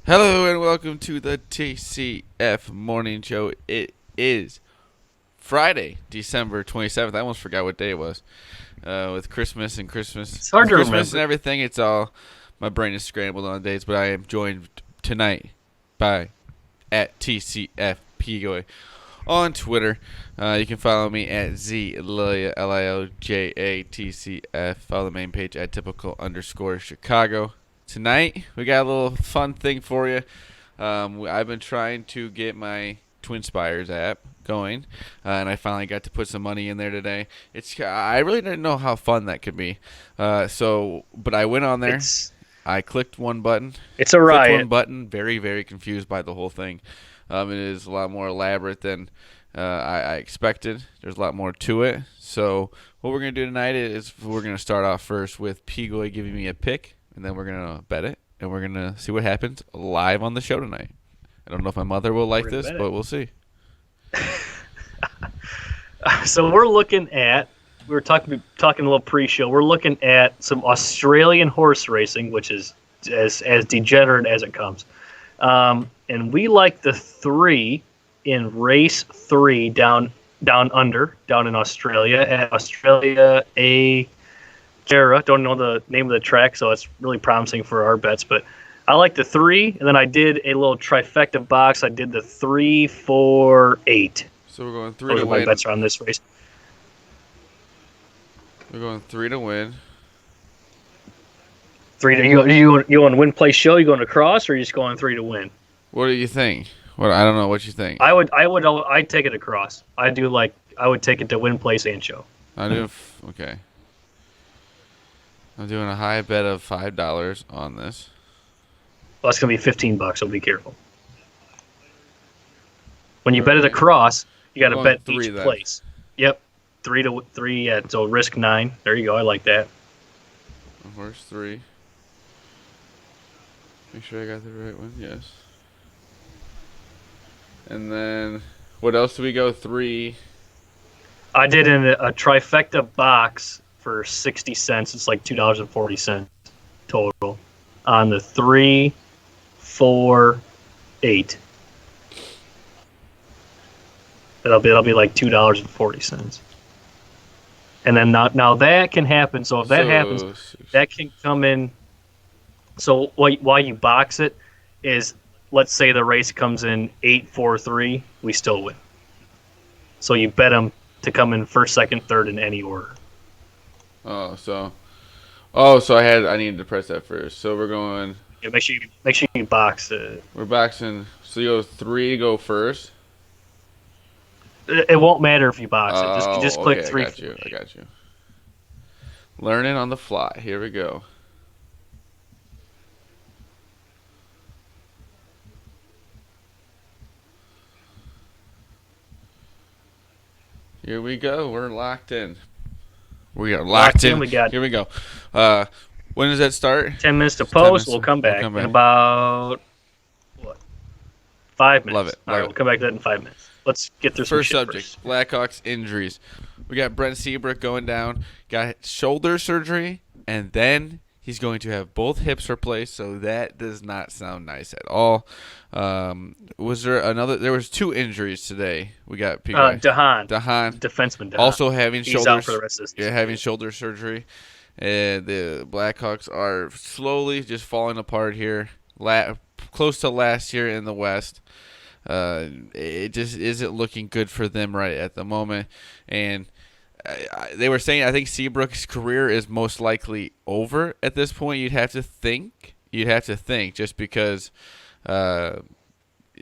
Hello and welcome to the TCF Morning Show. It is Friday, December 27th. I almost forgot what day it was. With Christmas and It's hard to and remember. everything, it's all, my brain is scrambled on dates, but I am joined tonight by at TCF Pigoy on Twitter. You can follow me at ZLilja, LIOJATCF. Follow the main page at typical_Chicago. Tonight, we got a little fun thing for you. I've been trying to get my Twin Spires app going, and I finally got to put some money in there today. I really didn't know how fun that could be. But I went on there. It's I clicked one button. it's a Clicked one riot. button. Very, very confused by the whole thing. It is a lot more elaborate than I expected. There's a lot more to it. So what we're gonna do tonight is we're gonna start off first with Pigoy giving me a pick, and then we're gonna bet it, and we're gonna see what happens live on the show tonight. I don't know if my mother will like We're gonna this, bet but we'll see. it. So we're looking at. We were talking a little pre-show. We're looking at some Australian horse racing, which is as degenerate as it comes. And we like the three in race 3 down under down in Australia at Australia A Jarrah. Don't know the name of the track, so it's really promising for our bets. But I like the 3, and then I did a little trifecta box. I did the 3, 4, 8. So we're going three Those to are my win. bets on this race. We're going 3 to win. You want to win, play, show? You going to cross, or you just going 3 to win? What do you think? What I don't know what you think. I'd take it across. I would take it to win, place, and show. I do. Okay. I'm doing a high bet of $5 on this. Well, that's gonna be $15. So be careful. When you bet it across, you got to Going bet 3 each then. place. Yep, 3 to 3. Yeah, so risk 9. There you go. I like that. Horse 3. Make sure I got the right one. Yes. And then, what else do we go? 3. I did in a trifecta box for 60 cents. It's like $2.40 total on the 3, 4, 8. It'll be like $2.40. And then now that can happen. So if that happens, that can come in. So why you box it is, let's say the race comes in 8, 4, 3, we still win. So you bet them to come in first, second, third in any order. Oh, so I needed to press that first. So we're going. Yeah, make sure you box it. We're boxing. So you go 3 to go first. It won't matter if you box it. Just Oh, click okay. 3. I got you. Learning on the fly. Here we go. Here we go. We're locked in. We are locked in. We got Here we go. When does that start? 10 minutes to 10 post. minutes. We'll come back, We'll come back. in about what 5 minutes. Love it. All right, we'll come back to that in 5 minutes. Let's get through some First shit subject: first. Blackhawks injuries. We got Brent Seabrook going down. Got shoulder surgery, and then he's going to have both hips replaced. So that does not sound nice at all. Was there another? There was 2 injuries today. We got Dahan, Dahan defenseman Dahan, also having he's shoulder out for the rest of this season. having shoulder surgery. And the Blackhawks are slowly just falling apart here. Close to last year in the West. It just isn't looking good for them right at the moment. And they were saying, I think Seabrook's career is most likely over at this point. You'd have to think, just because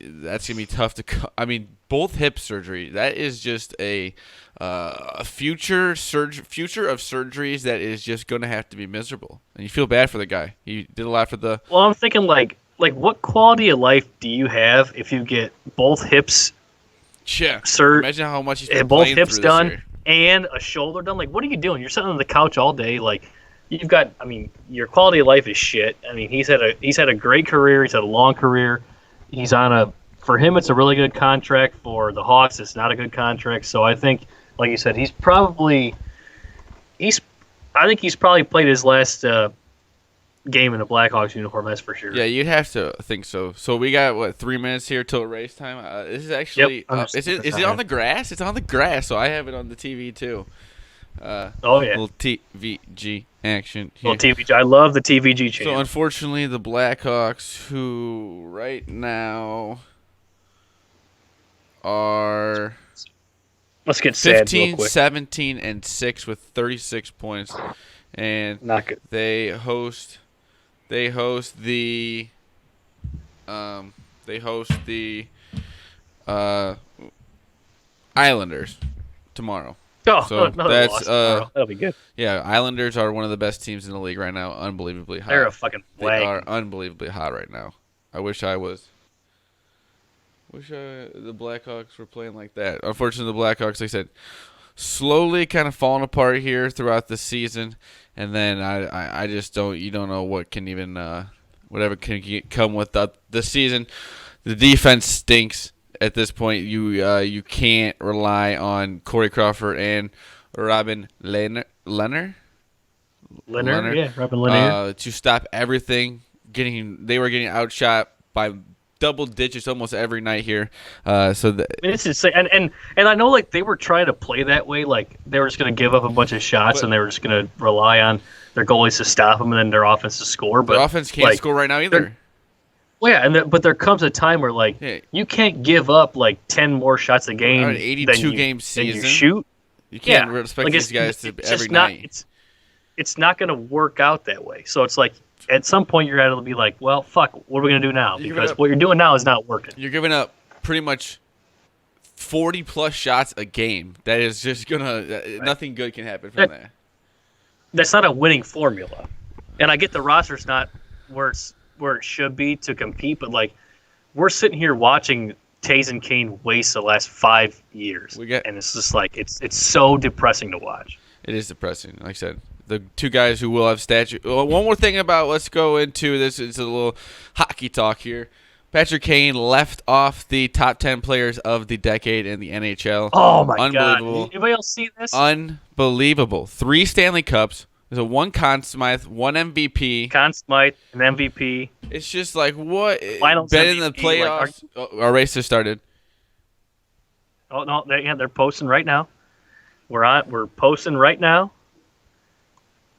that's gonna be tough to. I mean, both hip surgery. That is just a future of surgeries that is just gonna have to be miserable. And you feel bad for the guy. He did a lot for the. Well, I'm thinking like what quality of life do you have if you get both hips, Yeah. Imagine how much he's been both playing hips through done, this year. and a shoulder done? Like, what are you doing? You're sitting on the couch all day. Like, you've got. I mean, your quality of life is shit. I mean, he's had a great career. He's had a long career. He's on a. For him, it's a really good contract. For the Hawks, it's not a good contract. So I think, like you said, I think he's probably played his last game in a Blackhawks uniform. That's for sure. Yeah, you'd have to think so. So we got what 3 minutes here till race time. This is Yep. actually is it on the grass? It's on the grass, so I have it on the TV too. Oh yeah. Little TVG action here. Little TVG. I love the TVG channel. So unfortunately, the Blackhawks, who right now are Let's get sad 15, real quick. 17, and 6 with 36 points, and Not good. they host the Islanders tomorrow. Oh, So another that's loss tomorrow. That'll be good. yeah. Islanders are one of the best teams in the league right now. Unbelievably hot. They're a fucking They flag. are unbelievably hot right now. I wish I was. The Blackhawks were playing like that. Unfortunately, the Blackhawks, like I said, slowly kind of falling apart here throughout the season, and then I just don't know what can even whatever can come with the season. The defense stinks at this point. You can't rely on Corey Crawford and Robin Lehner. Leonard, yeah, Robin Leonard. To stop everything. They were getting outshot by double digits almost every night here. It's insane, and I know like they were trying to play that way, like they were just going to give up a bunch of shots and they were just going to rely on their goalies to stop them and then their offense to score. But their offense can't score right now either. Well, yeah, but there comes a time where like you can't give up like 10 more shots a game. An 82 game season. Than you shoot. You can't expect these guys to every night. It's not going to work out that way. So it's like at some point you're going to be like, well, fuck, what are we going to do now? Because what you're doing now is not working. You're giving up pretty much 40 plus shots a game. That is just gonna nothing good can happen from that. That's not a winning formula. And I get the roster's not where it should be to compete, but like we're sitting here watching Taze and Kane waste the last 5 years, and it's just like it's so depressing to watch. It is depressing. Like I said, the two guys who will have statue. One more thing about let's go into this. It's a little hockey talk here. Patrick Kane left off the top 10 players of the decade in the NHL. Oh my Unbelievable. God! Anybody else see this? Unbelievable. 3 Stanley Cups. There's a 1 Conn Smythe, 1 MVP. Conn Smythe, an MVP. It's just like what? Finals been MVP, in the playoffs. Our race has started. Oh no! They're posting right now. We're posting right now.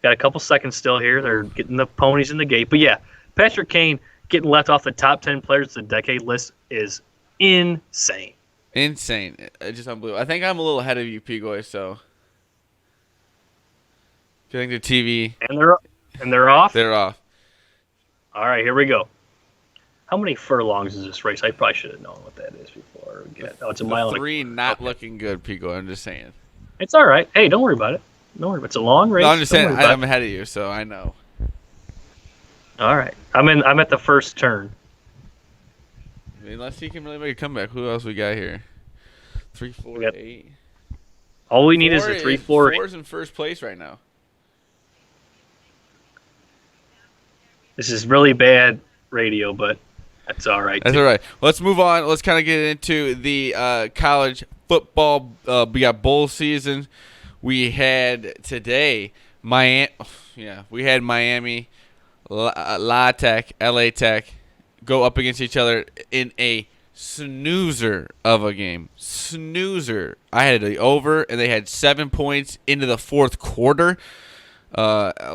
Got a couple seconds still here. They're getting the ponies in the gate. But yeah, Patrick Kane getting left off the top 10 players of the decade list is insane. Insane. It's just unbelievable. I think I'm a little ahead of you, Pigoy, so. Getting the TV. And they're off? They're off. All right, here we go. How many furlongs is this race? I probably should have known what that is before. It's a mile. 3 not looking good, Pigoy. I'm just saying. It's all right. Hey, don't worry about it. Don't worry about it. It's a long race. No, I'm just saying I'm ahead of you, so I know. All right. I'm at the first turn. I mean, unless he can really make a comeback. Who else we got here? 3, 4, 8. All we need is a 3, 4, 8. 4's in first place right now. This is really bad radio, but that's all right. That's all right. Let's move on. Let's kind of get into the college football. We got bowl season. We had today Miami. Yeah, we had Miami, La Tech, LA Tech go up against each other in a snoozer of a game. Snoozer. I had the over, and they had 7 points into the fourth quarter. La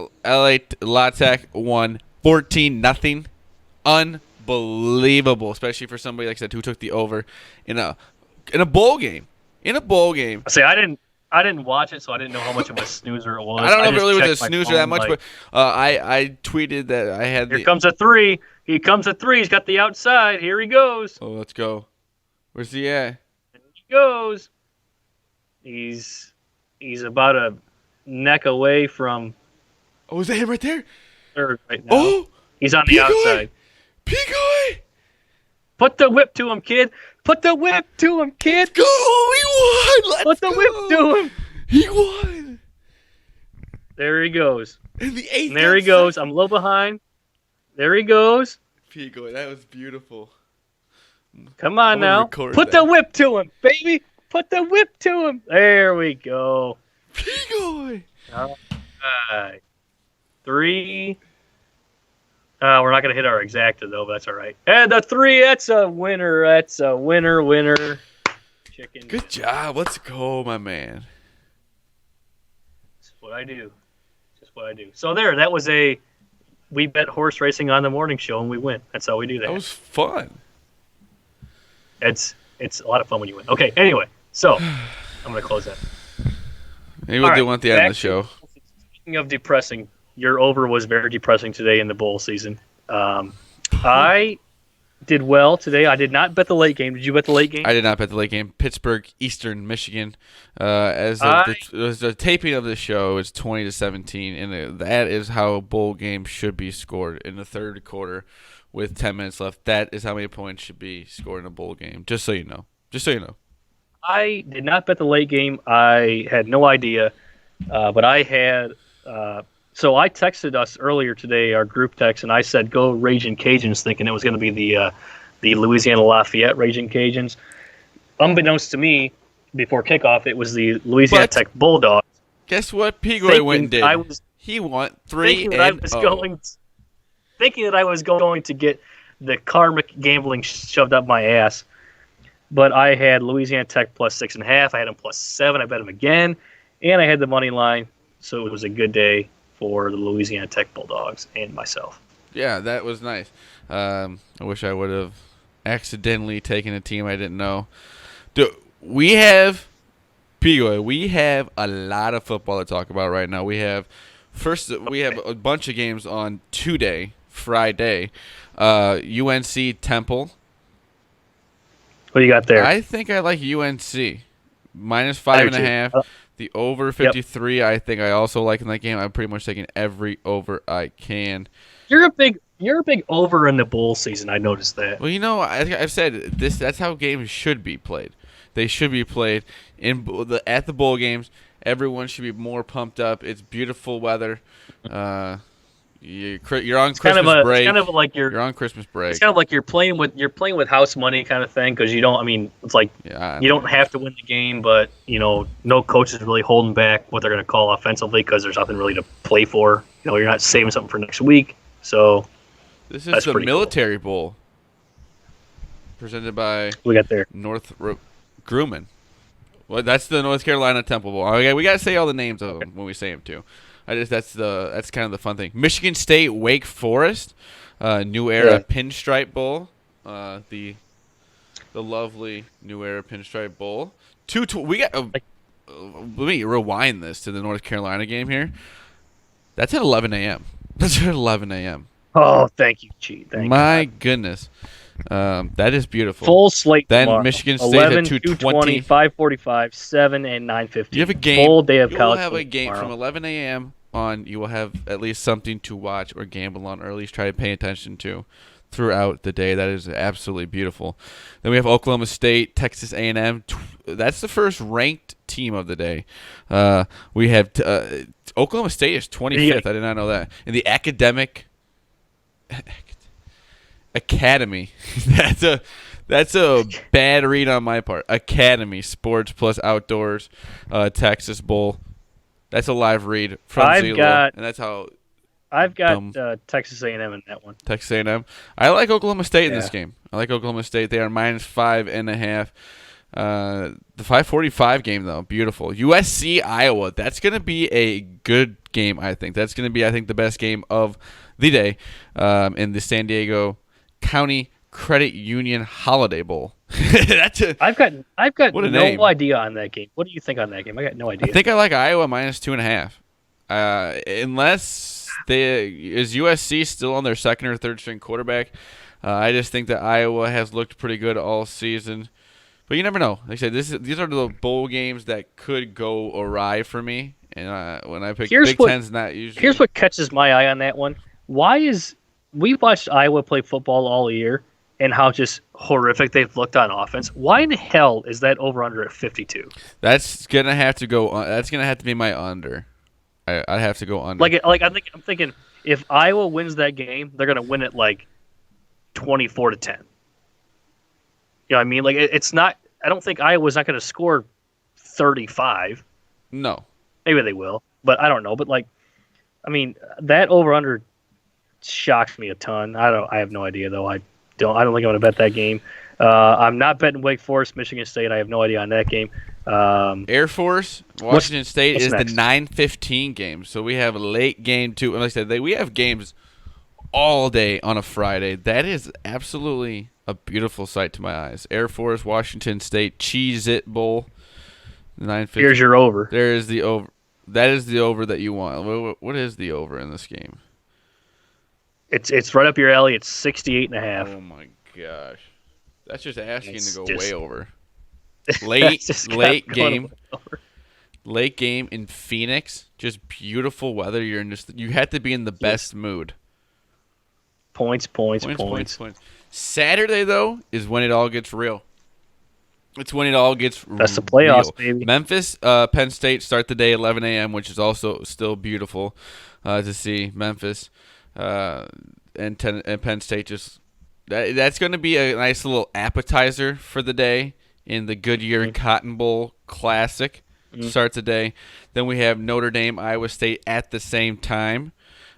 Tech won 14-0. Unbelievable, especially for somebody like I said who took the over in a bowl game. In a bowl game. See, I didn't watch it, so I didn't know how much of a snoozer it was. I don't know if it really was a snoozer that much, but I tweeted that I had. Here comes a 3. He comes a 3. He's got the outside. Here he goes. Oh, let's go. Where's he at? There he goes. He's about a neck away from. Oh, is that him right there? Third right now. Oh, he's on the outside. Pigoy! Put the whip to him, kid. Put the whip to him, kid. Go! He won! Let's Put the go. whip to him. He won. There he goes. In the 8th. And there he goes. I'm a little behind. There he goes. Pigoy, that was beautiful. Come on now. Put the whip to him, baby. Put the whip to him. There we go. Pigoy. All right. 3, We're not going to hit our exacta, though, but that's all right. And the 3, that's a winner. That's a winner, winner. Chicken. Good job. Let's go, my man. That's what I do. Just what I do. So there, that was we bet horse racing on the morning show, and we win. That's how we do that. That was fun. It's a lot of fun when you win. Okay, anyway, so I'm going to close that. Maybe we'll do one at the end of the show. Speaking of depressing, your over was very depressing today in the bowl season. I did well today. I did not bet the late game. Did you bet the late game? I did not bet the late game. Pittsburgh, Eastern Michigan. As of the taping of the show, it's 20-17, and that is how bowl games should be scored in the third quarter with 10 minutes left. That is how many points should be scored in a bowl game, just so you know. Just so you know. I did not bet the late game. I had no idea, but I had so I texted us earlier today, our group text, and I said, go Raging Cajuns, thinking it was going to be the Louisiana Lafayette Raging Cajuns. Unbeknownst to me, before kickoff, it was the Louisiana Tech Bulldogs. Guess what Pigoy went and did? He went 3-0. Thinking that I was going to get the karmic gambling shoved up my ass. But I had Louisiana Tech plus 6.5. I had them plus 7. I bet them again. And I had the money line. So it was a good day for the Louisiana Tech Bulldogs and myself. Yeah, that was nice. I wish I would have accidentally taken a team I didn't know. We have a lot of football to talk about right now. We have a bunch of games on today, Friday. UNC Temple. What do you got there? I think I like UNC. Minus 5.5. The over 53, I think I also like in that game. I'm pretty much taking every over I can. You're a big over in the bowl season. I noticed that. Well, I've said this. That's how games should be played. They should be played at the bowl games. Everyone should be more pumped up. It's beautiful weather. You're on Christmas break. It's kind of like you're on Christmas break. It's kind of like you're playing with house money kind of thing, because you don't. I mean, it's like you don't have to win the game, but no coach is really holding back what they're going to call offensively because there's nothing really to play for. You're not saving something for next week. So this is the Military Bowl, presented by we got there Grumman. Well, that's the North Carolina Temple Bowl. Okay, we got to say all the names of them when we say them too. That's kind of the fun thing. Michigan State, Wake Forest, New Era Pinstripe Bowl, the lovely New Era Pinstripe Bowl. We got. Let me rewind this to the North Carolina game here. That's at 11 a.m. That's at 11 a.m. Oh, thank you, Cheat. My goodness. That is beautiful. Full slate then tomorrow. Michigan State 11, at 2:20, 5:45, 7, and 9:15. You have a game. Full day of college. You will have a game tomorrow. from 11 a.m. on. You will have at least something to watch or gamble on, or at least try to pay attention to throughout the day. That is absolutely beautiful. Then we have Oklahoma State, Texas A&M. That's the first ranked team of the day. We have Oklahoma State is 25th. I did not know that. In the Academy. That's a bad read on my part. Academy Sports plus Outdoors, Texas Bowl. That's a live read from Zelo, and that's how. I've got Texas A&M in that one. Texas A&M. I like Oklahoma State in this game. I like Oklahoma State. They are minus 5.5. The 5:45 game though, beautiful. USC Iowa. That's gonna be a good game. I think that's gonna be the best game of the day in the San Diego County Credit Union Holiday Bowl. I've got no idea on that game. What do you think on that game? I got no idea. I think I like Iowa minus 2.5. Unless is USC still on their second or third string quarterback. I just think that Iowa has looked pretty good all season. But you never know. Like I said, these are the bowl games that could go awry for me. And when I pick Big Ten's not usually. Here's what catches my eye on that one. We watched Iowa play football all year and how just horrific they've looked on offense. Why in the hell is that over under at 52? That's gonna have to go. That's gonna have to be my under. I have to go under. I'm thinking if Iowa wins that game, they're gonna win it like 24-10. You know what I mean? Like it's not. I don't think Iowa's not gonna score 35. No. Maybe they will, but I don't know. But I mean that over under shocks me a ton. I have no idea though. I don't think I'm gonna bet that game. I'm not betting Wake Forest, Michigan State. I have no idea on that game. Um, Air Force, what's Washington State what's is the next? 9:15 game, so we have a late game too. And like I said, we have games all day on a Friday. That is absolutely a beautiful sight to my eyes. Air Force, Washington State, Cheez It Bowl, 9:15. Here's your over. There is the over. That is the over that you want. What is the over in this game? It's right up your alley. It's 68.5. Oh my gosh, that's just asking to It's go just way over. It's just Late going game. over. Late game in Phoenix, just beautiful weather. You have to be in the best mood. Points. Saturday though is when it all gets real. It's when it all gets That's the playoffs, real. baby. Memphis, Penn State start the day 11 a.m., which is also still beautiful to see. Memphis and Penn State that's going to be a nice little appetizer for the day in the Goodyear Cotton Bowl Classic. Starts the day. Then we have Notre Dame, Iowa State at the same time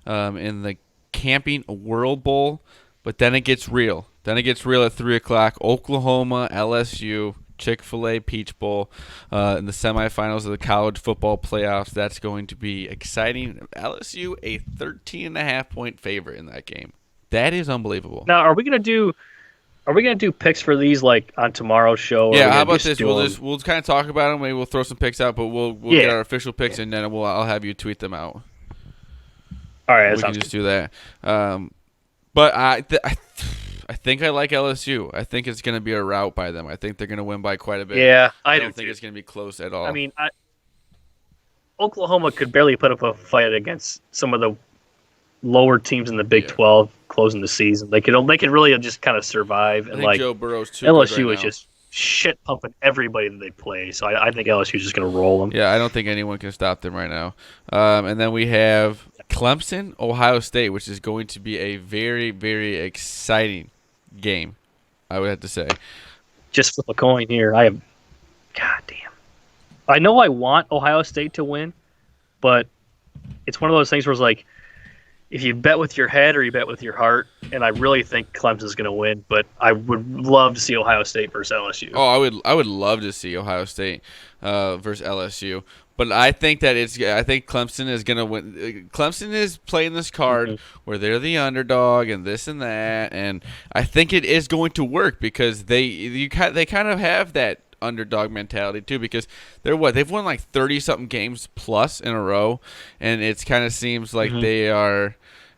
in the Camping World Bowl. But then it gets real. Then it gets real at 3 o'clock. Oklahoma, LSU, Chick-fil-A Peach Bowl in the semifinals of the college football playoffs. That's going to be exciting. LSU, a 13.5-point favorite in that game. That is unbelievable. Now, are we gonna do picks for these like on tomorrow's show? Or Yeah, are we how gonna about just this? do them? We'll kind of talk about them. Maybe we'll throw some picks out, but we'll get our official picks, and then I'll have you tweet them out. All right, We can just do that. But I think I like LSU. I think it's going to be a rout by them. I think they're going to win by quite a bit. Yeah, I don't think it's going to be close at all. I mean, Oklahoma could barely put up a fight against some of the lower teams in the Big 12 closing the season. They could really just kind of survive. I And think like Joe Burrow's too LSU good right is now. just shit pumping everybody that they play. So I think LSU is just going to roll them. Yeah, I don't think anyone can stop them right now. And then we have Clemson, Ohio State, which is going to be a very, very exciting game, I would have to say. Just flip a coin here. God damn. I know I want Ohio State to win, but it's one of those things where it's like, if you bet with your head or you bet with your heart, and I really think Clemson's going to win, but I would love to see Ohio State versus LSU. Oh, I would love to see Ohio State versus LSU, but I think Clemson is going to win. Clemson is playing this card where they're the underdog and this and that, and I think it is going to work because they kind of have that underdog mentality too, because they've won like 30 something games plus in a row, and it kind of seems like they are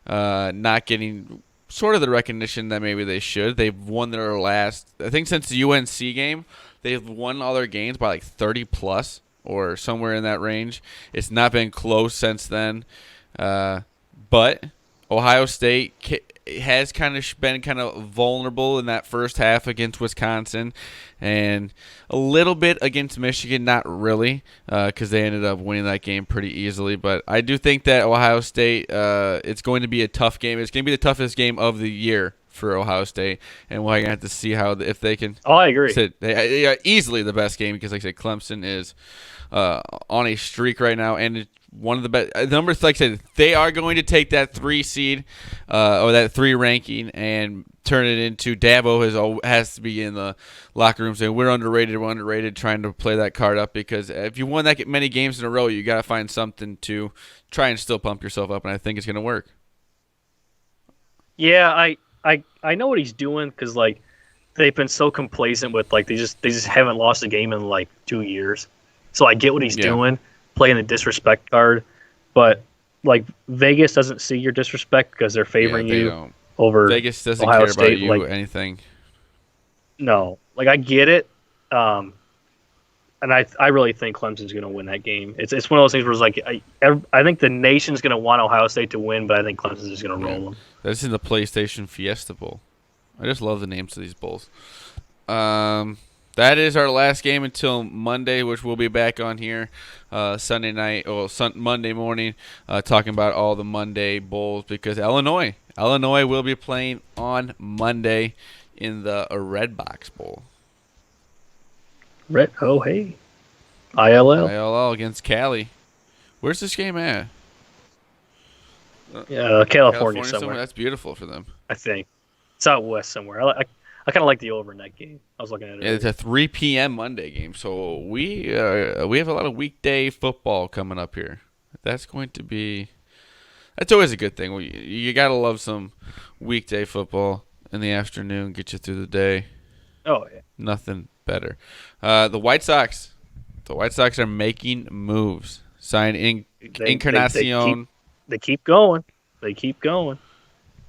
not getting sort of the recognition that maybe they should. They've won their last, I think since the UNC game, they've won all their games by like 30 plus or somewhere in that range. It's not been close since then, but Ohio State has kind of been kind of vulnerable in that first half against Wisconsin and a little bit against Michigan, not really, because they ended up winning that game pretty easily. But I do think that Ohio State, it's going to be a tough game. It's going to be the toughest game of the year for Ohio State, and we're going to have to see if they can. Oh, I agree. They are easily the best game because, like I said, Clemson is on a streak right now, and one of the best numbers. Like I said, they are going to take that 3 seed or that 3 ranking and turn it into Dabo has to be in the locker room saying we're underrated, trying to play that card up, because if you won that many games in a row, you got to find something to try and still pump yourself up, and I think it's going to work. Yeah, I know what he's doing because like they've been so complacent with like they just haven't lost a game in like 2 years. So I get what he's doing, playing the disrespect card, but like Vegas doesn't see your disrespect because they're favoring you over Vegas doesn't Ohio care State, about you like, anything. No, like I get it, and I really think Clemson's going to win that game. It's one of those things where it's like I think the nation's going to want Ohio State to win, but I think Clemson's just going to roll them. That's in the PlayStation Fiesta Bowl. I just love the names of these bowls. That is our last game until Monday, which we'll be back on here Sunday night or Monday morning, talking about all the Monday bowls, because Illinois will be playing on Monday in the Red Box Bowl. Hey, ILL ILL against Cali. Where's this game at? California California somewhere. somewhere. That's beautiful for them. I think it's out west somewhere. I kind of like the over in that game. I was looking at it Yeah, it's earlier. a 3 p.m. Monday game, so we have a lot of weekday football coming up here. That's going to be that's always a good thing. You gotta love some weekday football in the afternoon, get you through the day. Oh yeah, Nothing better. The White Sox. The White Sox are making moves. Sign they keep Encarnacion. they keep going. They keep going.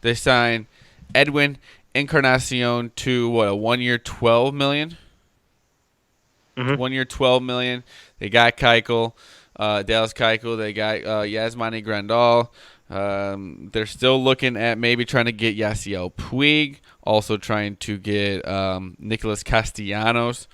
They sign Edwin Encarnacion to what, a 1 year, 12 million. Mm-hmm. 1 year, 12 million. They got Keuchel, Dallas Keuchel. They got Yasmani Grandal. They're still looking at maybe trying to get Yasiel Puig. Also trying to get Nicholas Castellanos.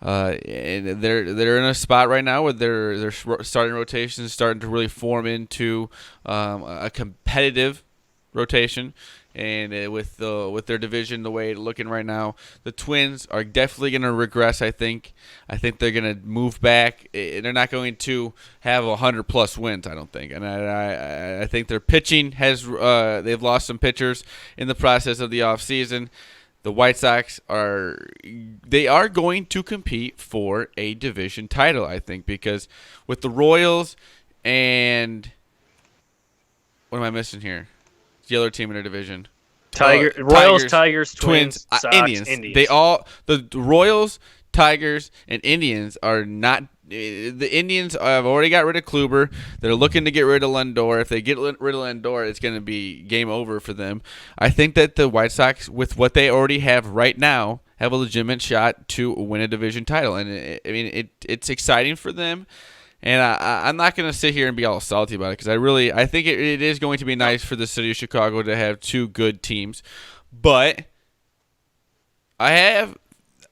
And they're in a spot right now where their starting rotation is starting to really form into a competitive rotation. And with their division the way it's looking right now, the Twins are definitely going to regress. I think they're going to move back. They're not going to have 100+ wins. I don't think, and I think their pitching has they've lost some pitchers in the process of the offseason. The White Sox are going to compete for a division title, I think, because with the Royals and what am I missing here? It's the other team in their division. Royals, Tigers, Twins, Sox, Indians. Indians. The Royals, Tigers, and Indians are not. The Indians have already got rid of Kluber. They're looking to get rid of Lindor. If they get rid of Lindor, it's going to be game over for them. I think that the White Sox, with what they already have right now, have a legitimate shot to win a division title, and it's exciting for them. And I'm not going to sit here and be all salty about it because I think it is going to be nice for the city of Chicago to have two good teams. But I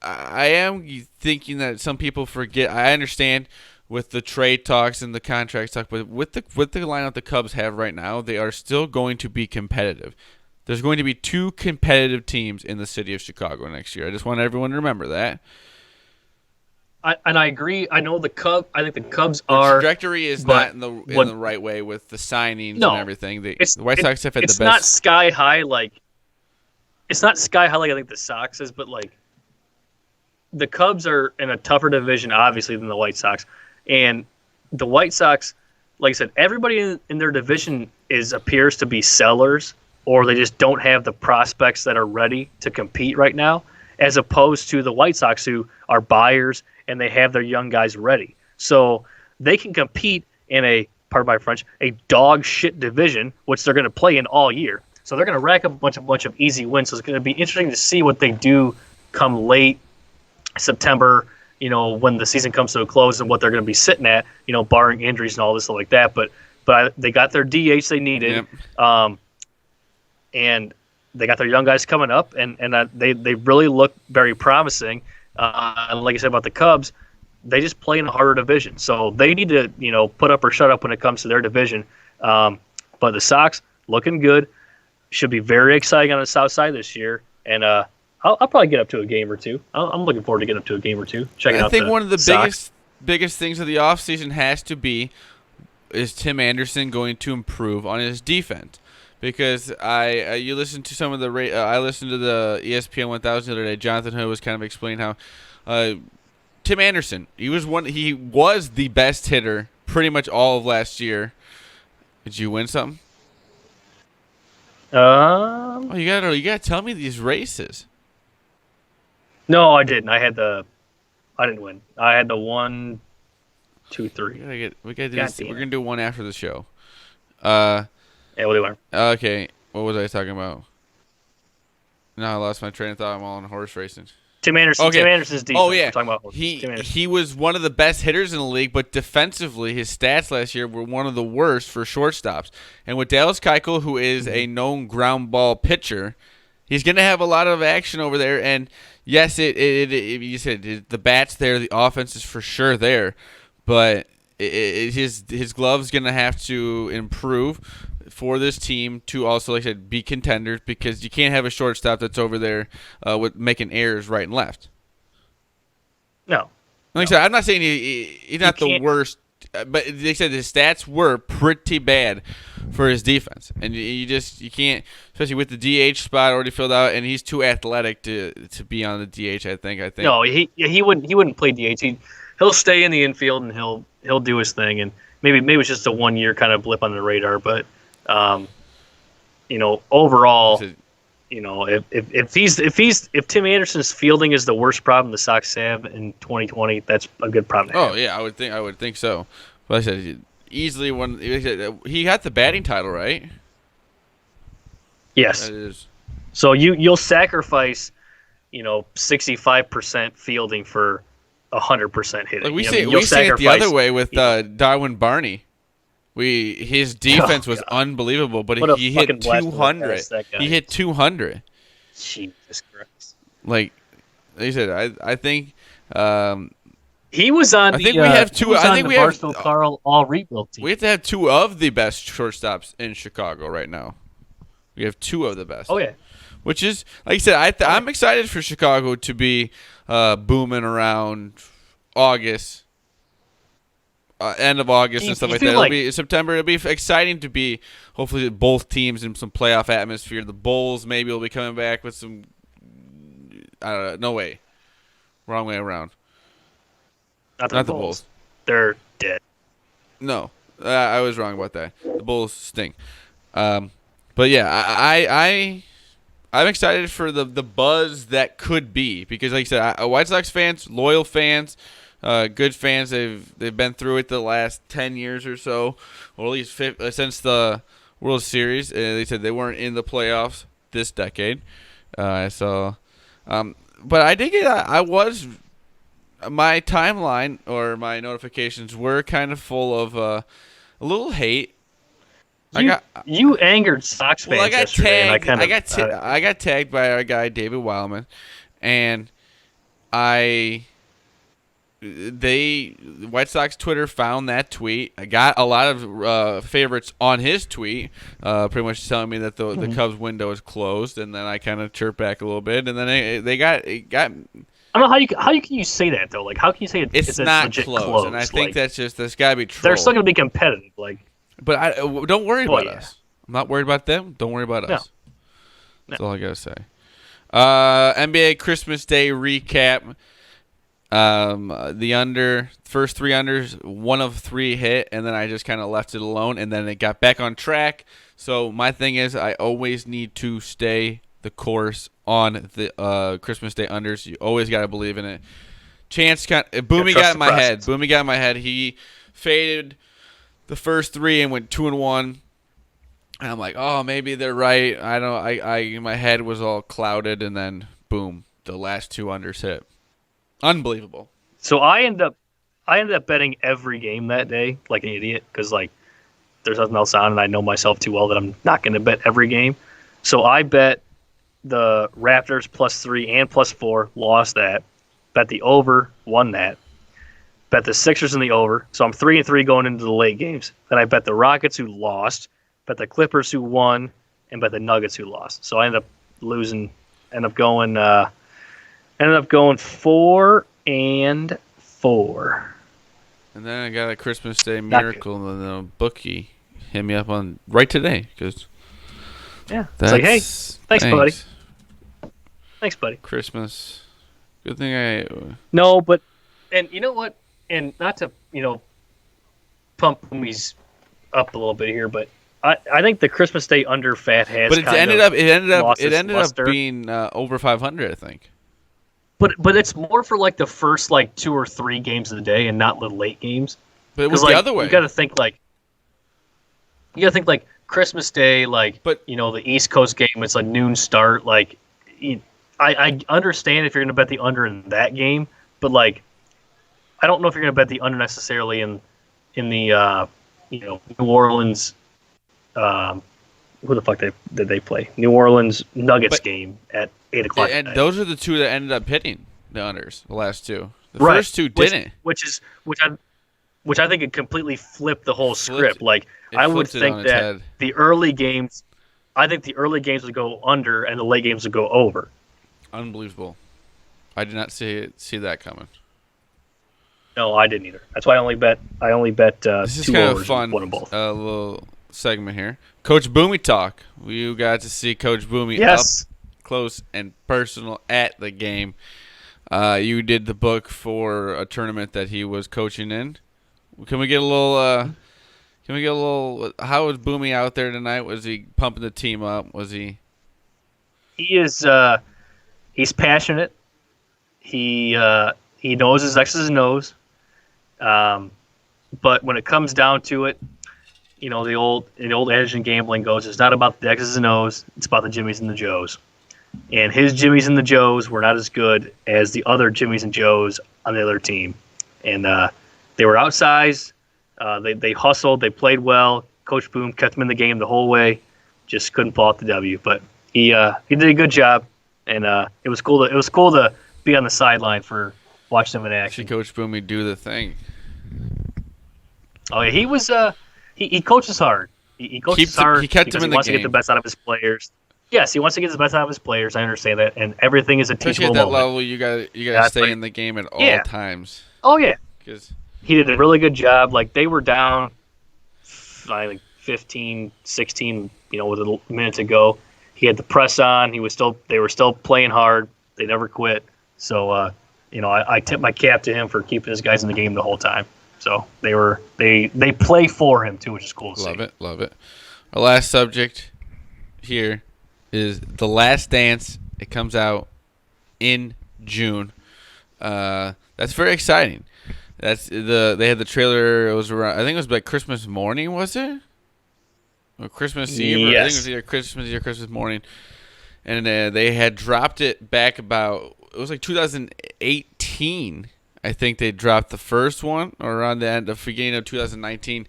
am thinking that some people forget. I understand with the trade talks and the contract talk, but with the lineup the Cubs have right now, they are still going to be competitive. There's going to be two competitive teams in the city of Chicago next year. I just want everyone to remember that. I agree. I know the Cubs. I think the Cubs The are. trajectory is not in the right way with the signings No, and everything. The White Sox have had the best. It's not sky high like. It's not sky high like I think the Sox is, but like. The Cubs are in a tougher division, obviously, than the White Sox, and the White Sox, like I said, everybody in their division appears to be sellers, or they just don't have the prospects that are ready to compete right now, as opposed to the White Sox who are buyers and they have their young guys ready. So they can compete in pardon my French, a dog shit division, which they're going to play in all year. So they're going to rack up a bunch of easy wins. So it's going to be interesting to see what they do come late September, when the season comes to a close and what they're going to be sitting at, barring injuries and all this stuff like that. But they got their DH they needed, and they got their young guys coming up, and they really look very promising. And like I said about the Cubs, they just play in a harder division, so they need to put up or shut up when it comes to their division. But the Sox looking good, should be very exciting on the South Side this year, and I'll probably get up to a game or two. I'm looking forward to getting up to a game or two. Checking out. I think one of the Sox. biggest things of the offseason has to be is Tim Anderson going to improve on his defense. Because you listen to some of the I listened to the ESPN 1000 the other day. Jonathan Hood was kind of explaining how Tim Anderson, he was the best hitter pretty much all of last year. Did you win something? Oh, you gotta tell me these races. No, I didn't. I didn't win. I had the 1, 2, 3. We gotta do this. We're gonna do one after the show. Yeah, what do you want? Okay, what was I talking about? No, I lost my train of thought. I'm all on horse racing. Tim Anderson. Okay. Tim Anderson's defense. Oh yeah, we're talking about he was one of the best hitters in the league, but defensively, his stats last year were one of the worst for shortstops. And with Dallas Keuchel, who is a known ground ball pitcher, he's going to have a lot of action over there. And yes, you said the bat's there, the offense is for sure there, but his glove's going to have to improve for this team to also, like I said, be contenders, because you can't have a shortstop that's over there with making errors right and left. No. Like I said, I'm not saying he's not the worst but they said his stats were pretty bad for his defense, and you can't, especially with the DH spot already filled out, and he's too athletic to be on the DH. I think. No, he wouldn't play DH. He'll stay in the infield and he'll do his thing, and maybe it's just a 1 year kind of blip on the radar, but overall, if Tim Anderson's fielding is the worst problem the Sox have in 2020, that's a good problem to have. Oh yeah, I would think so. But I said easily one. He got the batting title, right? Yes. That is. So you'll sacrifice, 65% fielding for 100% hitting. Like we say it the other way with Darwin Barney. His defense was unbelievable, but he hit 200. He hit 200. Jesus Christ! Like you said, I think he was on. I think we have two. I think we have Barstow Carl all rebuild team. We have to have two of the best shortstops in Chicago right now. We have two of the best. Oh yeah. Which is, like I said, I'm excited for Chicago to be booming around August. End of August and stuff like that. It'll be September. It'll be exciting to be, hopefully, both teams in some playoff atmosphere. The Bulls maybe will be coming back with some. I don't know. No way. Wrong way around. Not the Bulls. They're dead. No, I was wrong about that. The Bulls stink. But yeah, I'm excited for the buzz that could be, because, like I said, White Sox fans, loyal fans. Good fans. They've been through it the last 10 years or so, or at least since the World Series. They said they weren't in the playoffs this decade. But I did get. My timeline or my notifications were kind of full of a little hate. You angered Sox fans. Well, I got yesterday, tagged. I got tagged by our guy David Wildman, and White Sox Twitter found that tweet. I got a lot of favorites on his tweet, pretty much telling me that the Cubs window is closed, and then I kind of chirped back a little bit, and then it got. I don't know how can you say that though? Like, how can you say it's not legit closed? And I think that's got to be true. They're still going to be competitive, like. But don't worry about us. I'm not worried about them. Don't worry about us. No. That's all I gotta say. NBA Christmas Day recap. The first three unders, 1 of 3 hit, and then I just kind of left it alone, and then it got back on track. So my thing is, I always need to stay the course on the Christmas Day unders. You always got to believe in it. Boomy got in my head. Boomy got in my head. He faded the first 3 and went 2-1. And I'm like, oh, maybe they're right. My head was all clouded, and then boom, the last 2 unders hit. Unbelievable. So I ended up betting every game that day like an idiot, because like there's nothing else on, and I know myself too well that I'm not going to bet every game. So I bet the Raptors +3 and +4, lost that. Bet the over, won that. Bet the Sixers in the over, so I'm 3-3 going into the late games. Then I bet the Rockets, who lost, bet the Clippers, who won, and bet the Nuggets, who lost. So I ended up losing. Ended up going 4-4. And then I got a Christmas Day miracle, and then the bookie hit me up on right today, because it's like, hey, thanks, buddy. Thanks, buddy. Christmas. Good thing No, but and you know what? And not to pump Boomies up a little bit here, but I think the Christmas Day under fat has. But it ended up being over 500, I think. But it's more for like the first 2 or 3 games of the day, and not the late games. But it was the other way. You got to think Christmas Day, the East Coast game. It's a noon start. I understand if you're going to bet the under in that game, but I don't know if you're going to bet the under necessarily in the New Orleans. Who the fuck did they play? New Orleans Nuggets game at 8:00. And those are the 2 that ended up hitting the unders. The last 2. The first 2 didn't. Which I think it completely flipped the whole script. I would think that the early games, would go under, and the late games would go over. Unbelievable. I did not see that coming. No, I didn't either. That's why I only bet This is two kind of overs and fun. one of both. Little segment here. Coach Boomy talk. You got to see Coach Boomy up Yes. close and personal at the game. You did the book for a tournament that he was coaching in. Can we get a little? Can we get a little? How was Boomy out there tonight? Was he pumping the team up? Was he? He is. He's passionate. He knows his X's and O's. But when it comes down to it, the old adage in gambling goes, it's not about the X's and O's, it's about the Jimmies and the Joes. And his Jimmies and the Joes were not as good as the other Jimmies and Joes on the other team. And they were outsized. They hustled. They played well. Coach Boom kept them in the game the whole way. Just couldn't pull out the W. But he did a good job, and it was cool to be on the sideline for watching them in See action. Coach Boomy do the thing. Oh yeah, he was he coaches hard. He coaches hard He kept because him in he the wants to get game. the best out of his players. Yes, he wants to get the best out of his players. I understand that, and everything is a Especially teachable at that moment. level, you got to That's stay right. in the game at all Yeah. times. Oh yeah, 'Cause he did a really good job. Like they were down, I think 15, 16, with a minute to go. He had the press on. They were still playing hard. They never quit. So, I tip my cap to him for keeping his guys in the game the whole time. So they play for him too, which is cool to see. Love it. Our last subject here is The Last Dance. It comes out in June. That's very exciting. They had the trailer. It was around. I think it was like Christmas morning. Was it? Or Christmas Eve? I think it Yes. was either Christmas Eve or Christmas morning. And they had dropped it back about. It was like 2018. I think they dropped the first one, or around the beginning of 2019,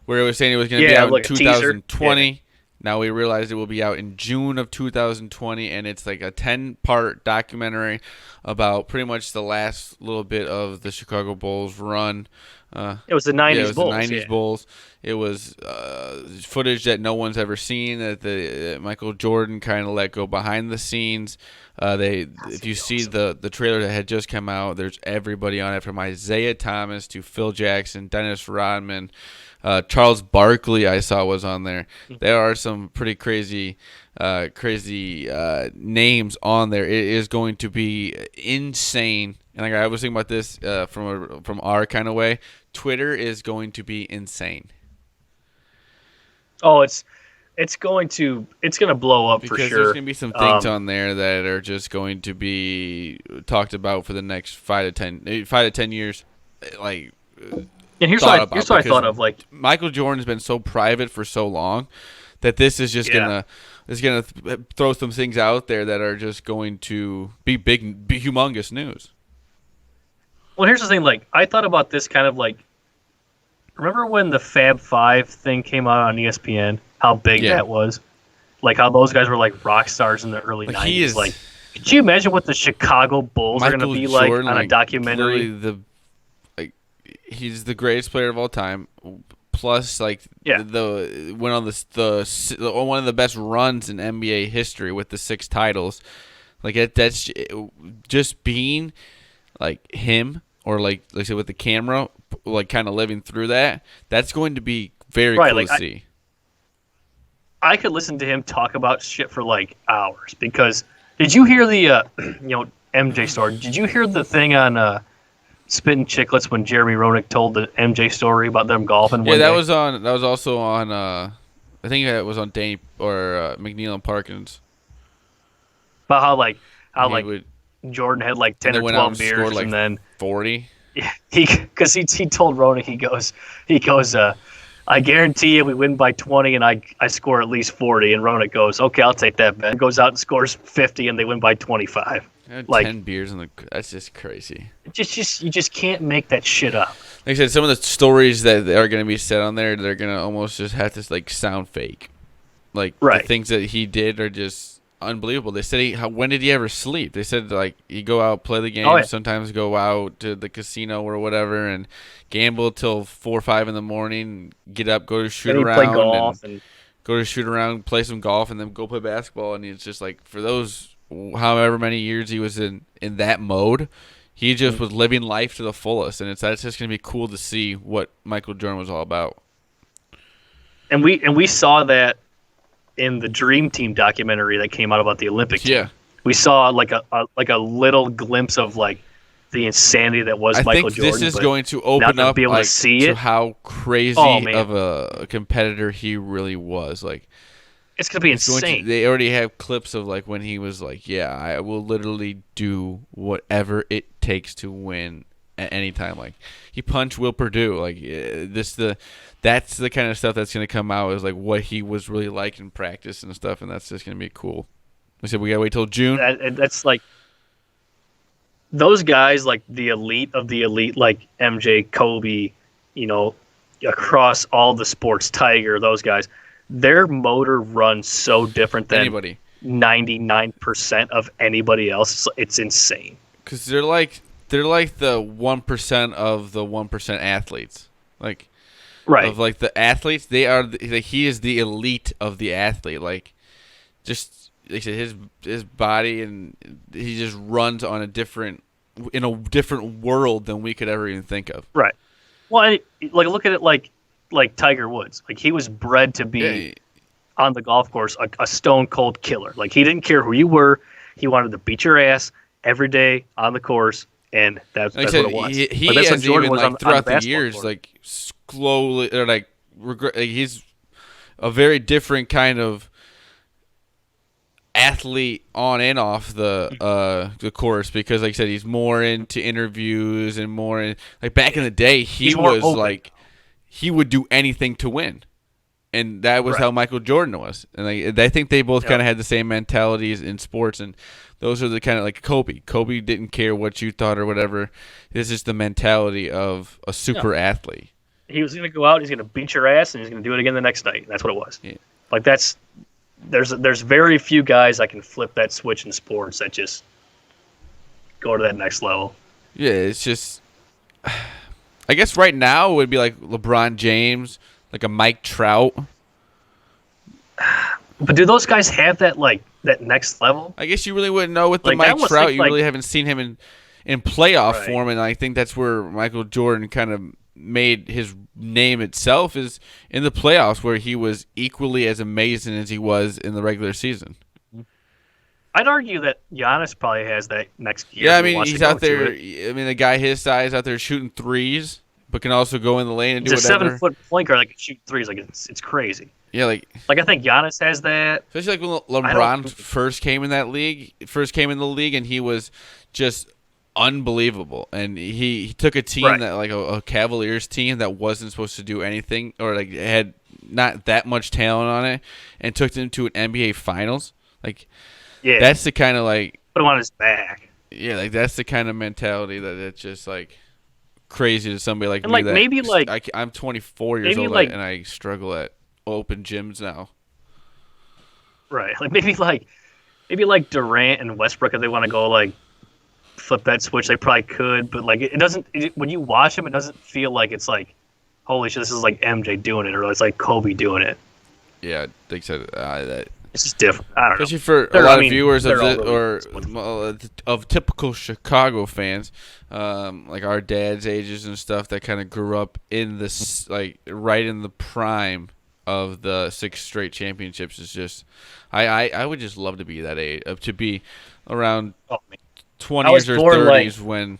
where it was saying it was going to be out in like a teaser. 2020. Yeah. Now we realized it will be out in June of 2020, and it's like a 10-part documentary about pretty much the last little bit of the Chicago Bulls run. It was the '90s Yeah, it was Bulls. the 90s yeah. Bulls. It was footage that no one's ever seen that Michael Jordan kind of let go behind the scenes. If you see the trailer that had just come out, there's everybody on it from Isaiah Thomas to Phil Jackson, Dennis Rodman, Charles Barkley. I saw was on there. There are some pretty crazy names on there. It is going to be insane. And like I was thinking about this from our kind of way. Twitter is going to be insane. Oh, it's going to blow up Because for sure. there's going to be some things on there that are just going to be talked about for the next 5 to 10 years. Like, And here's thought what about, I because thought of. Like, Michael Jordan has been so private for so long that this is just gonna throw some things out there that are just going to be humongous news. well, here's the thing. Like, I thought about this kind of like, remember when the Fab Five thing came out on ESPN? How big Yeah. that was? Like how those guys were like rock stars in the early Like, '90s. he is Like, could you imagine what the Chicago Bulls are going Michael to be like Jordan, on a documentary? literally he's the greatest player of all time. Plus, like Yeah. the went on one of the best runs in NBA history with the 6 titles. Like that's just being like him, or like I said, with the camera, like kind of living through that. That's going to be very Right, cool like, to see. I could listen to him talk about shit for like hours. Because did you hear the MJ story? Did you hear the thing on Spittin' Chicklets when Jeremy Roenick told the MJ story about them golfing? Yeah, one that day? was on. That was also on. I think it was on Danny or McNeil and Parkins. About how He would- Jordan had like 10 they or went out 12 and scored beers, like and then 40. he told Roenick, he goes I guarantee you we win by 20 and I score at least 40. And Roenick goes, okay, I'll take that bet. Goes out and scores 50 and they win by 25. Like, 10 beers that's just crazy. you just can't make that shit up. Like I said, some of the stories that are going to be said on there, they're going to almost just have to like sound fake. Like Right. the things that he did are just unbelievable. They said when did he ever sleep? They said like he go out, play the game, Oh, yeah. sometimes go out to the casino or whatever and gamble till 4 or 5 in the morning, get up, go to shoot Then he around played golf and go to shoot around, play some golf, and then go play basketball. And it's just like for those however many years he was in that mode, He just was living life to the fullest, and that's just gonna be cool to see what Michael Jordan was all about. And we saw that in the Dream Team documentary that came out about the Olympic Yeah. team. We saw like a little glimpse of like the insanity that was I Michael think Jordan. this is but going to now open to up be able like to see to it, how crazy oh man, of a competitor he really was. Like it's gonna be it's going to. insane. They already have clips of like when he was like, "Yeah, I will literally do whatever it takes to win at any time." Like he punched Will Purdue. Like that's the kind of stuff that's going to come out is like what he was really like in practice and stuff, and that's just going to be cool. I said we gotta wait till June. That's like those guys, like the elite of the elite, like MJ, Kobe, across all the sports, Tiger, those guys, their motor runs so different than Anybody, 99% of anybody else. It's insane. because they're like the 1% of the 1% athletes. Like Right. of like the athletes, they are. Like he is the elite of the athlete. Like just. Like I said, his body and he just runs on in a different world than we could ever even think of. Right. Well, like look at it like Tiger Woods. Like he was bred to be Yeah, on the golf course a stone cold killer. Like he didn't care who you were. He wanted to beat your ass every day on the course, and that's like I said, what it was. he Like, that's what has Jordan even was like on throughout the the basketball years, court. like slowly or like he's a very different kind of athlete on and off the course because like I said he's more into interviews and more in, like back in the day he He's more was open. like he would do anything to win, and that was Right. how Michael Jordan was. And like, I think they both Yeah. kind of had the same mentalities in sports, and those are the kind of like Kobe didn't care what you thought or whatever. This is the mentality of a super athlete. He was going to go out, he's going to beat your ass, and he's going to do it again the next night. That's what it was. Yeah. Like there's very few guys that can flip that switch in sports that just go to that next level. Yeah, it's just I guess right now it would be like LeBron James, like a Mike Trout. But do those guys have that that next level? I guess you really wouldn't know with the Like, I Mike almost Trout. think, You really haven't seen him in playoff Right. form, and I think that's where Michael Jordan kind of made his name itself is in the playoffs, where he was equally as amazing as he was in the regular season. I'd argue that Giannis probably has that next year. Yeah, I he mean wants he's to go out there. to it. I mean, the guy his size out there shooting threes, but can also go in the lane and He's do a whatever. 7-foot point guard that can shoot threes. Like it's crazy. Yeah, like Like I think Giannis has that. especially like when I LeBron don't- first came in the league, and he was just unbelievable. And he took a team Right. that like a Cavaliers team that wasn't supposed to do anything or like had not that much talent on it, and took them to an NBA Finals. Like Yeah, that's the kind of like put him on his back. like that's the kind of mentality that it's just like crazy to somebody like And, me. like, that maybe, like- I'm 24 years maybe, old like- and I struggle at open gyms now. Right. Like maybe like Durant and Westbrook, if they want to go like flip that switch, they probably could. But like it doesn't. When you watch them, it doesn't feel like it's like, holy shit, this is like MJ doing it, or it's like Kobe doing it. Yeah, like I said, that It's just different. I don't know. especially for a They're- lot I mean, of viewers of they're all the, really or of typical Chicago fans, like our dad's ages and stuff that kind of grew up in this like right in the prime of the 6 straight championships. Is just I would just love to be that age, to be around Oh, man. 20s or born, like, 30s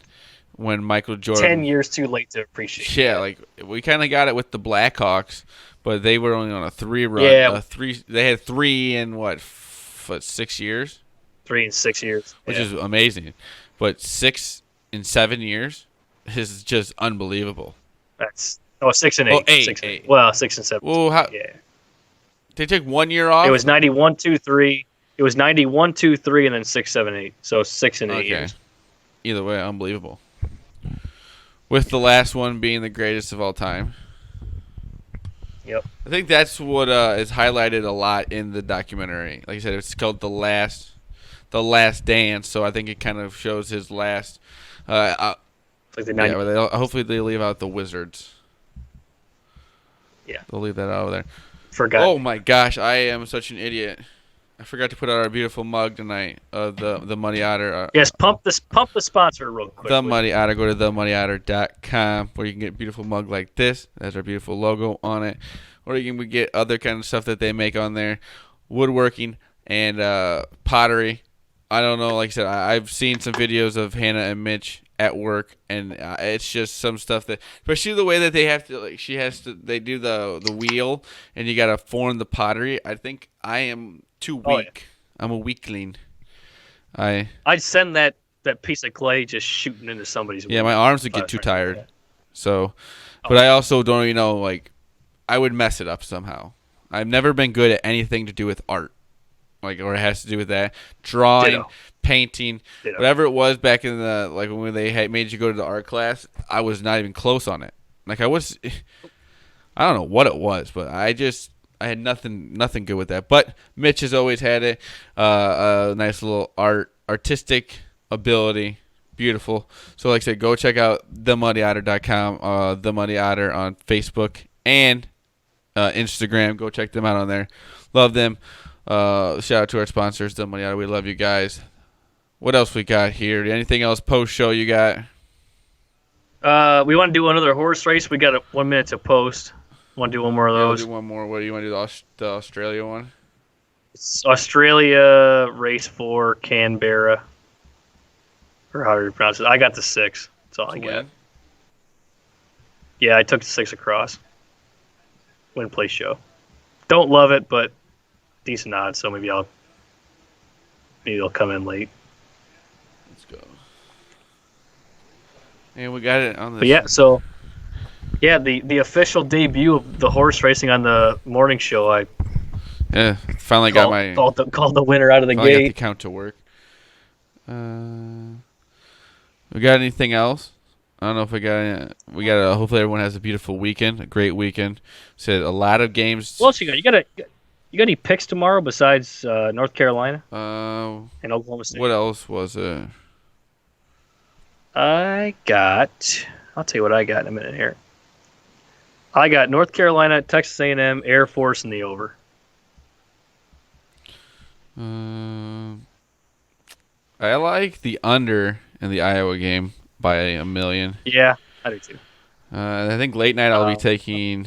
when Michael Jordan 10 years too late to appreciate. Yeah, like we kind of got it with the Blackhawks, but they were only on a 3 run. Yeah. They had 3 in what 6 years, 3 and 6 years, which yeah. is amazing. But 6 in 7 years is just unbelievable. That's 6 and 8. Oh, 8, 6 and 8. Well, 6 and 7. Well, how Yeah. they took 1 year off? It was 91, 2, 3. It was 91, 2, 3, and then 6, 7, 8. So 6 and 8 okay. years. Either way, unbelievable. With the last one being the greatest of all time. Yep. I think that's what is highlighted a lot in the documentary. Like I said, it's called the last dance. So I think it kind of shows his last. It's like the 90. Yeah, hopefully they leave out the Wizards. Yeah. They'll leave that out of there. Forgot. Oh my gosh, I am such an idiot. I forgot to put out our beautiful mug tonight. The Muddy Otter. Yes, pump the sponsor real quick. The Muddy Otter. Go to themuddyOtter.com where you can get a beautiful mug like this. That's our beautiful logo on it. Or you can get other kind of stuff that they make on there. Woodworking and pottery. I don't know. Like I said, I've seen some videos of Hannah and Mitch at work, and it's just some stuff that, especially the way that they have to, like, they do the wheel, and you got to form the pottery. I think I am too weak. Oh, yeah. I'm a weakling. I'd send that piece of clay just shooting into somebody's. Yeah, my arms would get too tired. So, but I also don't, like, I would mess it up somehow. I've never been good at anything to do with art, like, or it has to do with that drawing, Ditto. painting, Ditto. whatever it was back in the, like, when they had made you go to the art class. I was not even close on it. Like, I don't know what it was, but I had nothing good with that. But Mitch has always had it, a nice little artistic ability. Beautiful. So like I said, go check out themuddy.otter.com, The Muddy Otter on Facebook and Instagram. Go check them out on there. Love them. Shout out to our sponsors, The Muddy Otter. We love you guys. What else we got here? Anything else post show you got? We want to do another horse race. We got 1 minute to post. Want to do one more of Yeah, we'll those? do one more. What do you want to do? The Australia one? It's Australia race for Canberra. Or how do you pronounce it? I got the 6. That's all I got. Win? Yeah, I took the 6 across. Win place show. Don't love it, but decent odds. So maybe they'll come in late. Let's go. And we got it on the. But yeah, so yeah, the official debut of the horse racing on the morning show. I Finally got my called the winner out of the finally got the gate. count to work. We got anything else? I don't know if we got any. We got. Hopefully, everyone has a beautiful weekend, a great weekend. Said a lot of games. What else you got? You got any picks tomorrow besides North Carolina and Oklahoma State? What else was it? I'll tell you what I got in a minute here. I got North Carolina, Texas A&M, Air Force, and the over. I like the under in the Iowa game by 1 million. Yeah, I do too. I think late night I'll be taking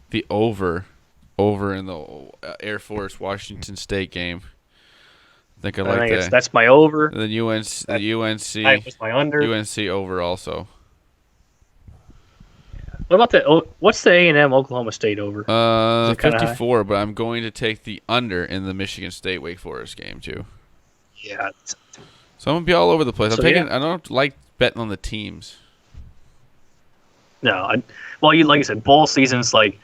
the over in the Air Force Washington State game. I think that. That's my over. The UNC was my under. UNC over also. What about what's the A&M Oklahoma State over? 54, but I'm going to take the under in the Michigan State Wake Forest game too. Yeah. So I'm gonna be all over the place. So, I don't like betting on the teams. No, like I said, bowl season's like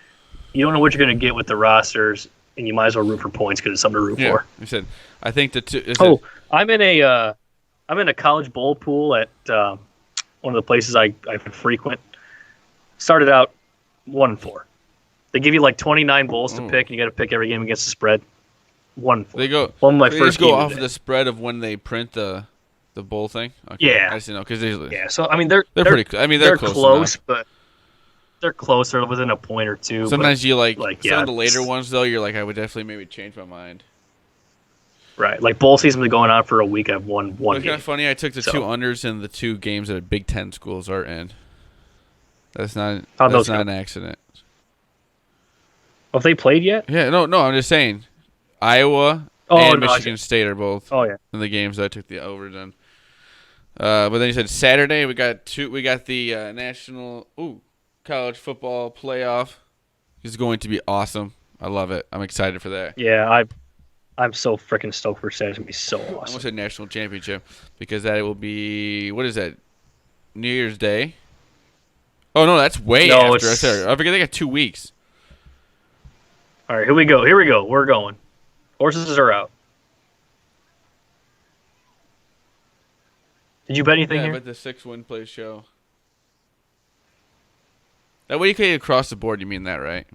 you don't know what you're gonna get with the rosters, and you might as well root for points because it's something to root for. I said I think the two. I'm in a college bowl pool at one of the places I frequent. Started out 1-4. They give you like 29 bowls to pick, and you got to pick every game against the spread. 1-4. They go. One of my they first just go game off of the spread of when they print the bowl thing. Okay. Yeah. I see. No, because they. Yeah. So I mean they're pretty. I mean they're close but they're close. They're within a point or two. Sometimes but, you some yeah, of the later ones though. You're like, I would definitely maybe change my mind. Right. Like bowl season been going on for a week. I've won one. It's kind of funny. I took the two unders in the two games that Big Ten schools are in. That's not an accident. Have they played yet? Yeah, no. I'm just saying, Iowa and Michigan State are both in the games that I took the overs in. But then you said Saturday we got the national college football playoff. It's going to be awesome. I love it. I'm excited for that. Yeah, I'm so freaking stoked for Saturday. It's gonna be so I awesome. almost said national championship because that will be, what is that? New Year's Day. Oh no, that's way after. I forget they got 2 weeks. All right, here we go. We're going. Horses are out. Did you bet anything here? Yeah, I bet the 6-win play show. That way you can get across the board. You mean that, right?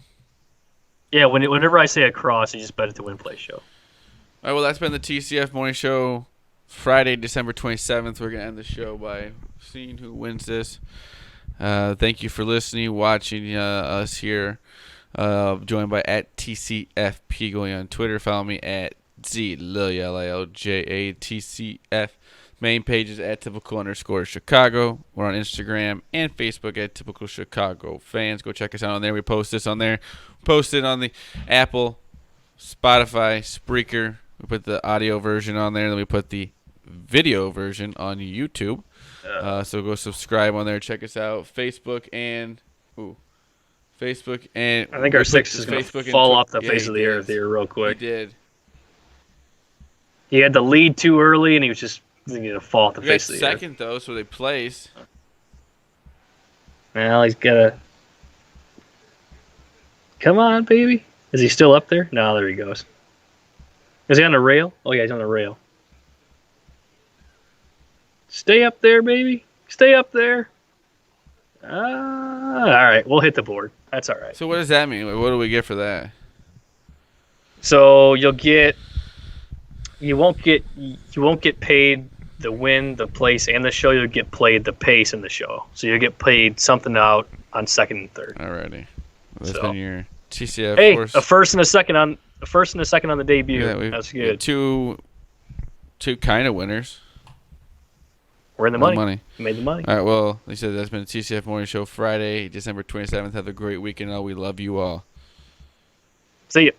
Yeah. Whenever I say across, you just bet it to win play show. All right. Well, that's been the TCF morning show. Friday, December 27th. We're gonna end the show by seeing who wins this. Thank you for listening, watching us here Joined by at TCF going on Twitter. Follow me at ZLILJATCF. Main page is at typical_Chicago. We're on Instagram and Facebook at Typical Chicago Fans. Go check us out on there. We post this on there. Post it on the Apple, Spotify, Spreaker. We put the audio version on there. Then we put the video version on YouTube. So go subscribe on there. Check us out. Facebook and I think our six is going to fall off the face of the earth here real quick. He did. He had the lead too early, and he was just going to fall off the face of the earth. Second, though, so they place. Well, he's got to... Come on, baby. Is he still up there? No, there he goes. Is he on the rail? Oh, yeah, he's on the rail. Stay up there, baby. Stay up there. All right, we'll hit the board. That's all right. So what does that mean? What do we get for that? So you won't get paid the win, the place, and the show. You'll get paid the pace and the show. So you'll get paid something out on second and third. Alrighty. That's been your TCF. Hey, a first and a second on the debut. Yeah, that's good. Two kind of winners. We're in the money. We made the money. All right, well, like I said, that's been the TCF Morning Show Friday, December 27th. Have a great weekend. We love you all. See ya.